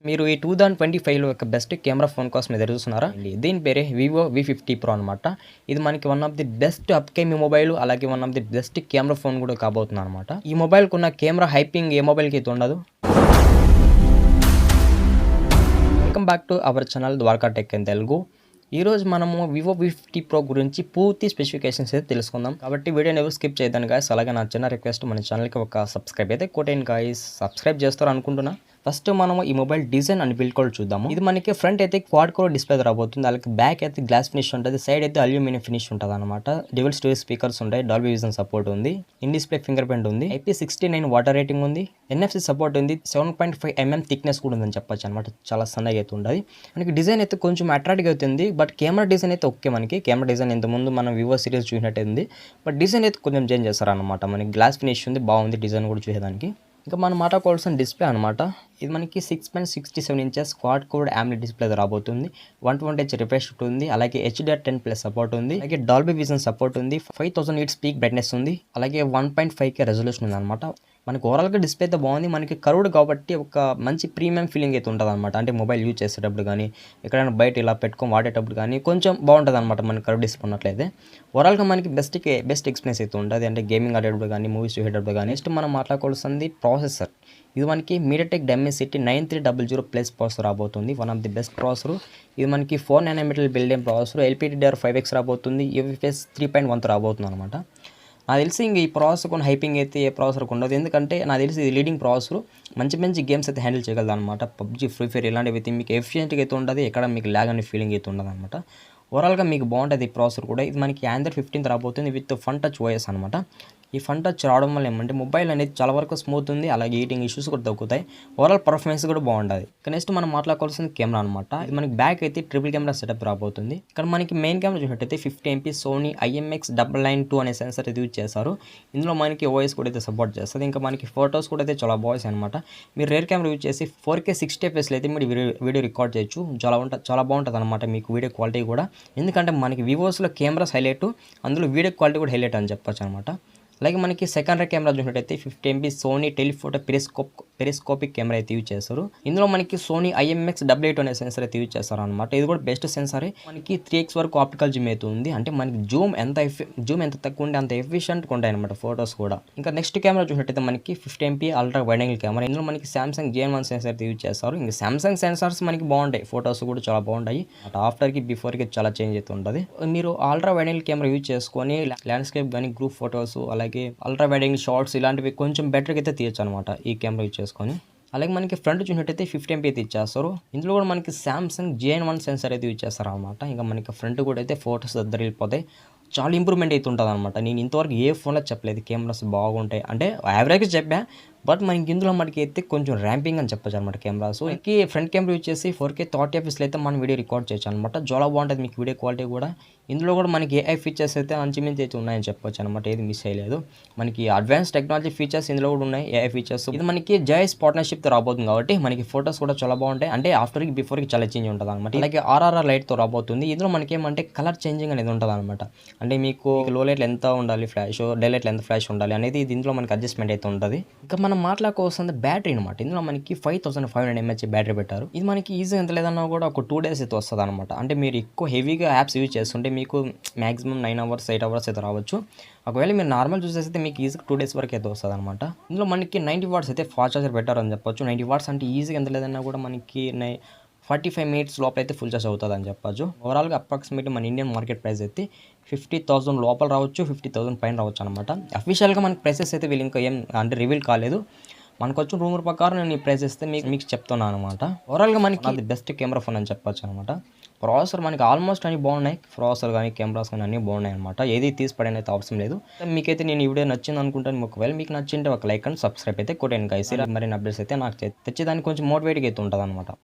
మీరు ఈ 2025లో యొక్క బెస్ట్ కెమెరా ఫోన్ కోసం ఎదురు చూస్తున్నారా? దీని పేరే వివో V50 Pro అనమాట. ఇది మనకి one of the best upcoming mobile, అలాగే one of the best camera phone కూడా కాబోతుందనమాట. ఈ మొబైల్‌కున్న కెమెరా హైపింగ్ ఏ మొబైల్‌కి అయితే ఉండదు. Welcome back to our channel Dwaraka Tech in Telugu. ఈరోజు మనము వివో V50 Pro గురించి పూర్తి స్పెసిఫికేషన్స్ అయితే తెలుసుకుందాం. కాబట్టి వీడియోని ఎవరు స్కిప్ చేయొద్దండి గాయ్స్. అలాగే నా చిన్న రిక్వెస్ట్, మన ఛానల్‌కి ఒక సబ్స్క్రైబ్ అయితే కొట్టేయండి గాయ్స్. సబ్స్క్రైబ్ చేస్తారు అనుకుంటున్నా. ఫస్ట్ మనము ఈ మొబైల్ డిజైన్ అండ్ బిల్డ్ కూడా చూద్దాము. ఇది మనకి ఫ్రంట్ అయితే క్వాడ్ కోర్ డిస్ప్లే రాబోతుంది. అలాగే బ్యాక్ అయితే గ్లాస్ ఫినిష్ ఉంటుంది, సైడ్ అయితే అల్యూమినియం ఫినిష్ ఉంటుంది అనమాట. డ్యూయల్ స్టోరేజ్ స్పీకర్స్ ఉంటాయి, డాల్బీ విజన్ సపోర్ట్ ఉంది, ఇన్ డిస్ప్లే ఫింగర్ ప్రింట్ ఉంది, IP69 వాటర్ రేటింగ్ ఉంది, NFC సపోర్ట్ ఉంది, 7.5 mm థిక్నెస్ కూడా ఉందని చెప్పొచ్చు అనమాట. చాలా సన్నగా అయితే ఉంటుంది. మనకి డిజైన్ అయితే కొంచెం అట్రాక్టివ్ అవుతుంది, బట్ కెమెరా డిజైన్ అయితే ఓకే. మనకి కెమెరా డిజైన్ ఇంతకుముందు మనం వివో సిరీస్ చూసినట్టు ఉంది, బట్ డిజైన్ అయితే కొంచెం చేంజ్ చేస్తారనమాట. మనకి గ్లాస్ ఫినిష్ ఉంది, బాగుంది డిజైన్ కూడా చూసేదానికి. ఇంకా మనం మాట్లాడుకోవాల్సిన డిస్ప్లే అనమాట. ఇది మనకి 6.67 inches quad core AMOLED display రాబోతుంది. 120Hz రిఫ్రెష్ ఉంది, అలాగే HDR10+ సపోర్ట్ ఉంది, అలాగే డాల్బీ విజన్ సపోర్ట్ ఉంది, 5000 nits పీక్ బ్రైట్నెస్ ఉంది, అలాగే 1.5K రెజల్యూషన్ ఉంది అనమాట. మనకి ఓవరాల్గా డిస్ప్లే అయితే బాగుంది. మనకి కర్వ్డ్ కాబట్టి ఒక మంచి ప్రీమియం ఫీలింగ్ అయితే ఉంటుంది అనమాట. అంటే మొబైల్ యూజ్ చేసేటప్పుడు కానీ, ఎక్కడైనా బయట ఇలా పెట్టుకొని వాడేటప్పుడు కానీ కొంచెం బాగుంటుంది అనమాట. మనకి కర్వ్ డిస్ప్లే ఉన్నట్లయితే ఓవరాల్గా మనకి బెస్ట్ ఎక్స్పీరియన్స్ అయితే ఉంటుంది. అంటే గేమింగ్ ఆడేటప్పుడు కానీ, మూవీస్ చూసేటప్పుడు కానీ. నెక్స్ట్ మనం మాట్లాడుకోవాల్సింది ప్రాసెసర్. ఇది మనకి MediaTek Dimensity 9300+ ప్రాసెసర్ రాబోతుంది. One of the best processor. ఇది మనకి 4nm బిల్డ్ ప్రాసెసర్, LPDDR5X రాబోతుంది, UFS 3.1 రాబోతుంది అనమాట. నాకు తెలిసి ఇంక ఈ ప్రాసెసర్ కొన్ని హైపింగ్ అయితే ఏ ప్రాసెసర్కి ఉండదు, ఎందుకంటే నాకు తెలిసి ఇది లీడింగ్ ప్రాసెసర్. మంచి గేమ్స్ అయితే హ్యాండిల్ చేయగలదు అనమాట. పబ్జీ, ఫ్రీ ఫైర్ ఇలాంటివి అయితే మీకు ఎఫిషియెంట్గా అయితే ఉంటుంది, ఎక్కడ మీకు ల్యాగ్ అనే ఫీలింగ్ అయితే ఉండదు అనమాట. ఓవరాల్గా మీకు బాగుంటుంది ఈ ప్రాసెసర్ కూడా. ఇది మనకి Android 15 రాబోతుంది విత్ ఫన్ టచ్ OS అనమాట. ఈ ఫన్ టచ్ రావడం వల్ల ఏమంటే మొబైల్ అనేది చాలా వరకు స్మూత్ ఉంది, అలాగే హీటింగ్ ఇష్యూస్ కూడా తగ్గుతాయి. ఓవరాల్ పర్ఫార్మెన్స్ కూడా బాగుంటుంది. నెక్స్ట్ మనం మాట్లాడుకోవాల్సింది కెమెరా అనమాట. ఇది మనకి బ్యాక్ అయితే ట్రిపుల్ కెమెరా సెటప్ రాబోతుంది. ఇక్కడ మనకి మెయిన్ కెమెరా చూసినట్టయితే 50MP సోనీ IMX992 అనే సెన్సర్ అయితే యూజ్ చేస్తారు. ఇందులో మనకి OS కూడా అయితే సపోర్ట్ చేస్తుంది. ఇంకా మనకి ఫొటోస్ కూడా అయితే చాలా బాగుంది అనమాట. మీరు రేర్ కెమెరా యూజ్ చేసి 4K 60fps అయితే మీరు వీడియో రికార్డ్ చేయొచ్చు. చాలా బాగుంటుంది అనమాట మీకు వీడియో క్వాలిటీ కూడా. ఎందుకంటే మనకి వివోస్లో కెమెరాస్ హైలైట్, అందులో వీడియో క్వాలిటీ కూడా హైలైట్ అని చెప్పొచ్చు అనమాట. అలాగే మనకి సెకండరీ కెమెరా చూసినట్టయితే 50MP Sony telephoto periscopic camera అయితే యూజ్ చేస్తారు. ఇందులో మనకి సోనీ IMX88 అనే సెన్సర్ అయితే యూజ్ చేస్తారు అనమాట. ఇది కూడా బెస్ట్ సెన్సరే. మనకి 3x వరకు ఆప్టికల్ జూమ్ అయితే ఉంది. అంటే మనకి జూమ్ ఎంత తక్కువ ఉంటే అంత ఎఫిషియెంట్గా ఉంటాయి అనమాట ఫోటోస్ కూడా. ఇంకా నెక్స్ట్ కెమెరా చూసినట్టయితే మనకి 50MP ultra wide angle camera. ఇందులో మనకి Samsung JN1 సెన్సర్ అయితే యూజ్ చేస్తారు. ఇంకా Samsung సెన్సార్స్ మనకి బాగుంటాయి, ఫోటోస్ కూడా చాలా బాగుంటాయి. ఆఫ్టర్కి బిఫోర్కి చాలా చేంజ్ అయితే ఉంటుంది. మీరు ultra wide angle camera use చేసుకొని ల్యాండ్స్కేప్ కానీ, గ్రూప్ ఫోటోస్, అలాగే అల్ట్రా వైడ్ యాంగిల్ షార్ట్స్ ఇలాంటివి కొంచెం బెటర్గా అయితే తీయచ్చు అనమాట ఈ కెమెరా యూజ్ చేసుకొని. అలాగే మనకి ఫ్రంట్ చూసినట్టయితే 50MP అయితే ఇచ్చేస్తారు. ఇందులో కూడా మనకి Samsung JN1 సెన్సర్ అయితే యూజ్ చేస్తారు అనమాట. ఇంకా మనకి ఫ్రంట్ కూడా అయితే ఫోటోస్ దగ్గర వెళ్ళిపోతాయి. చాలా ఇంప్రూవ్మెంట్ అయితే ఉంటుంది అనమాట. నేను ఇంతవరకు ఏ ఫోన్లో చెప్పలేదు కెమెరాస్ బాగుంటాయి అంటే, యావరేజ్గా చెప్పా, బట్ మనకి ఇందులో మనకి అయితే కొంచెం ర్యాంపింగ్ అని చెప్పచ్చు అనమాట కెమెరాస్. మనకి ఫ్రంట్ కెమెరా యూజ్ చేసి 4K 30fps అయితే మనం వీడియో రికార్డ్ చేయొచ్చు అనమాట. చాలా బాగుంటుంది మీకు వీడియో క్వాలిటీ కూడా. ఇందులో కూడా మనకి AI ఫీచర్స్ అయితే మంచి అయితే ఉన్నాయని చెప్పొచ్చు అనమాట. ఏది మిస్ అయ్యలేదు. మనకి అడ్వాన్స్ టెక్నాలజీ ఫీచర్స్ ఇందులో కూడా ఉన్నాయి, AI ఫీచర్స్. ఇది మనకి జైస్ పార్ట్నర్షిప్తో రాబోతుంది కాబట్టి మనకి ఫోటోస్ కూడా చాలా బాగుంటాయి. అంటే ఆఫ్టర్కి బిఫోర్కి చాలా చేంజ్ ఉంటుంది అనమాట. అలాగే RRR లైట్తో రాబోతుంది. ఇందులో మనకి ఏమంటే కలర్ చేంజింగ్ అనేది ఉంటుంది అనమాట. అంటే మీకు లో లైట్లో ఎంత ఉండాలి ఫ్లాష్, డే లైట్లో ఎంత ఫ్లాష్ ఉండాలి అనేది దీంట్లో మనకి అడ్జస్ట్మెంట్ అయితే ఉంటుంది. ఇంకా మనం మాట్లాడుకోవాల్సింది బ్యాటరీ అనమాట. ఇందులో మనకి 5500 mAh బ్యాటరీ పెట్టారు. ఇది మనకి ఈజీగా ఎంత లేదన్నా కూడా ఒక 2 days అయితే వస్తుంది అనమాట. అంటే మీరు ఎక్కువ హెవీగా యాప్స్ యూజ్ చేస్తుంటే మీకు మాక్సిమం 9 hours 8 hours అయితే రావచ్చు. ఒకవేళ మీరు నార్మల్ యూజ్ చేస్తే మీకు ఈజీగా 2 days వరకు అయితే వస్తుంది అనమాట. ఇందులో మనకి 90 watts అయితే ఫాస్ట్ చార్జర్ పెట్టారని చెప్పొచ్చు. 90 watts అంటే ఈజీగా ఎంత లేదన్నా కూడా మనకి 45 minutes లోపల అయితే ఫుల్ చార్జ్ అవుతుంది అని చెప్పొచ్చు. ఓవరాల్గా అప్రాక్సిమేట్లీ మన ఇండియన్ మార్కెట్ ప్రైస్ అయితే 50,000 లోపల రావచ్చు, 50,000 పైన రావచ్చు అనమాట. అఫీషియల్గా మనకి ప్రైసెస్ అయితే వీళ్ళు ఇంకా ఏం అంటే రివీల్ కాలేదు. మనకు వచ్చిన రూమర్ ప్రకారం నేను ఈ ప్రైస్ ఇస్తే మీకు చెప్తున్నాను అనమాట. ఓవరాల్గా మనకి అది బెస్ట్ కెమెరా ఫోన్ అని చెప్పొచ్చు అనమాట. ప్రాసెసర్ మనకి ఆల్మోస్ట్ అన్ని బాగున్నాయి, ప్రాసెసర్ కానీ కెమెరాస్ కానీ అన్నీ బాగున్నాయి అనమాట. ఏది తీసి పడని అయితే అవసరం లేదు. మీకైతే నేను ఈ వీడియో నచ్చింది అనుకుంటాను. ఒకవేళ మీకు నచ్చింటే ఒక లైక్ అండ్ సబ్స్క్రైబ్ అయితే కొట్టండి గైస్. మరిన్ని అప్డేట్స్ అయితే నాకు తెచ్చేదానికి కొంచెం మోటివేట్గా అయితే ఉంటుంది అనమాట.